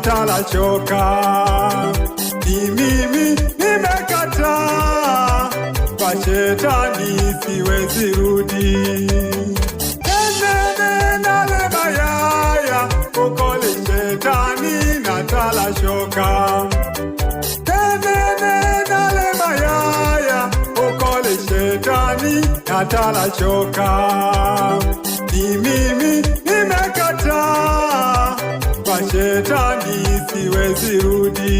natala choka. Ni mimi nimekataa, kwa shetani siwezi rudi. Enene nale mayaya, ukole shetani natala choka. Enene nale mayaya, ukole shetani natala choka. Ni mimi nimekataa, kwa shetani siwezi rudi.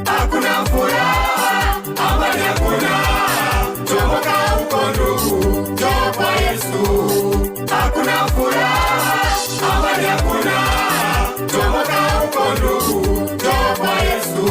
Hakuna furaha, amani hakuna. Chomoka huko ndugu, njoo kwa Yesu. Hakuna furaha, amani hakuna. Chomoka huko ndugu, njoo kwa Yesu.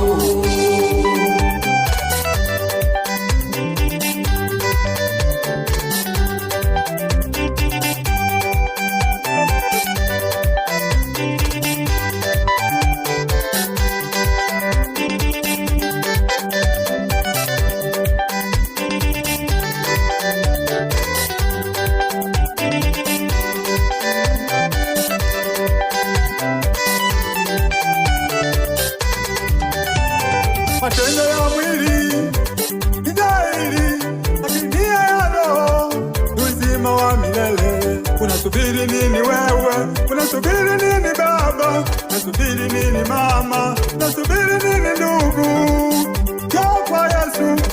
Matendo ya mwili ni dhahiri, lakini nia ya roho ni uzima wa milele. Unasubiri nini wewe? Unasubiri nini baba? Unasubiri nini mama? Unasubiri nini ndugu? Njoo kwa Yesu.